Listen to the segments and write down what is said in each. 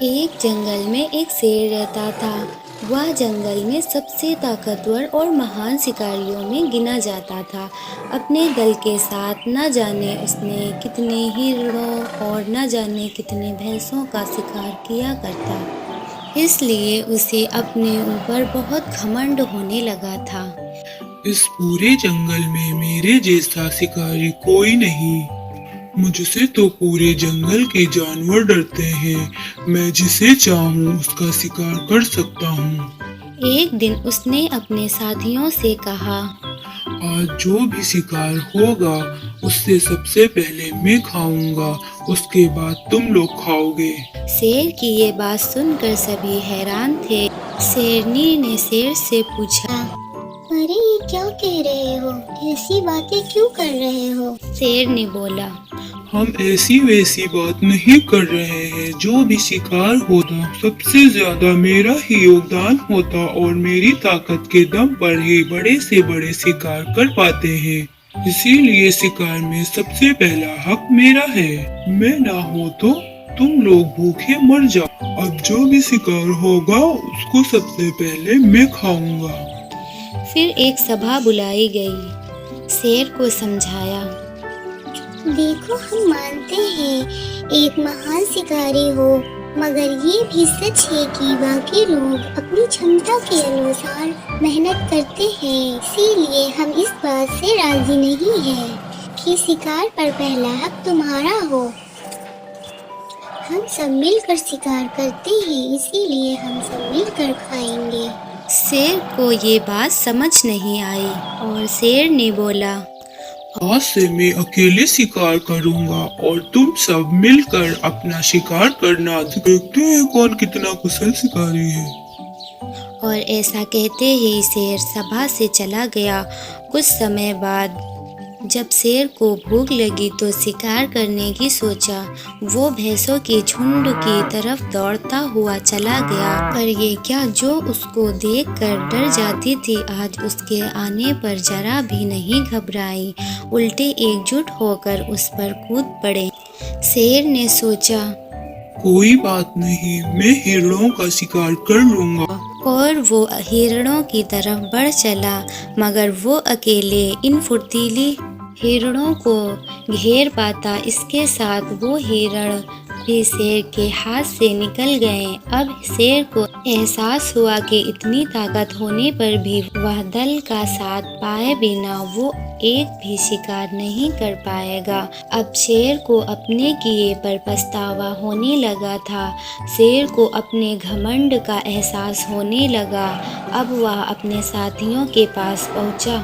एक जंगल में एक शेर रहता था। वह जंगल में सबसे ताकतवर और महान शिकारियों में गिना जाता था। अपने दल के साथ न जाने उसने कितने हिरणों और न जाने कितने भैंसों का शिकार किया करता, इसलिए उसे अपने ऊपर बहुत घमंड होने लगा था। इस पूरे जंगल में मेरे जैसा शिकारी कोई नहीं। मुझसे तो पूरे जंगल के जानवर डरते हैं। मैं जिसे चाहूँ उसका शिकार कर सकता हूँ। एक दिन उसने अपने साथियों से कहा, आज जो भी शिकार होगा उससे सबसे पहले मैं खाऊंगा, उसके बाद तुम लोग खाओगे। शेर की ये बात सुनकर सभी हैरान थे। शेरनी ने शेर से पूछा, अरे ये क्या कह रहे हो? ऐसी बातें क्यों कर रहे हो? शेर ने बोला, हम ऐसी वैसी बात नहीं कर रहे हैं। जो भी शिकार होता सबसे ज्यादा मेरा ही योगदान होता और मेरी ताकत के दम पर ही बड़े से बड़े शिकार कर पाते हैं। इसीलिए शिकार में सबसे पहला हक मेरा है। मैं ना हो तो तुम लोग भूखे मर जाओ। अब जो भी शिकार होगा उसको सबसे पहले मैं खाऊंगा। फिर एक सभा बुलाई गई। शेर को समझाया, देखो, हम मानते हैं एक महान शिकारी हो, मगर ये भी सच है कि बाकी लोग अपनी क्षमता के अनुसार मेहनत करते हैं। इसीलिए हम इस बात से राजी नहीं हैं कि शिकार पर पहला हक तुम्हारा हो। हम सब मिलकर शिकार करते हैं, इसीलिए हम सब मिलकर खाएंगे। शेर को ये बात समझ नहीं आई और शेर ने बोला, आज से मैं अकेले शिकार करूंगा और तुम सब मिलकर अपना शिकार करना। देखते हैं कौन कितना कुशल शिकारी है। और ऐसा कहते ही शेर सभा से चला गया। कुछ समय बाद जब शेर को भूख लगी तो शिकार करने की सोचा। वो भैंसों के झुंड की तरफ दौड़ता हुआ चला गया। पर ये क्या, जो उसको देखकर डर जाती थी आज उसके आने पर जरा भी नहीं घबराई, उल्टे एकजुट होकर उस पर कूद पड़े। शेर ने सोचा, कोई बात नहीं, मैं हिरणों का शिकार कर लूंगा। और वो हिरणों की तरफ बढ़ चला, मगर वो अकेले इन फुर्तीली हिरणों को घेर पाता। इसके साथ वो हिरण भी शेर के हाथ से निकल गए। अब शेर को एहसास हुआ कि इतनी ताकत होने पर भी वह दल का साथ पाए बिना वो एक भी शिकार नहीं कर पाएगा। अब शेर को अपने किए पर पछतावा होने लगा था। शेर को अपने घमंड का एहसास होने लगा। अब वह अपने साथियों के पास पहुंचा।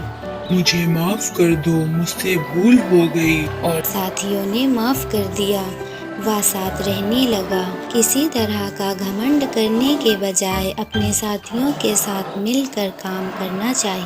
मुझे माफ कर दो, मुझसे भूल हो गई। और साथियों ने माफ कर दिया। वह साथ रहने लगा। किसी तरह का घमंड करने के बजाय अपने साथियों के साथ मिलकर काम करना चाहिए।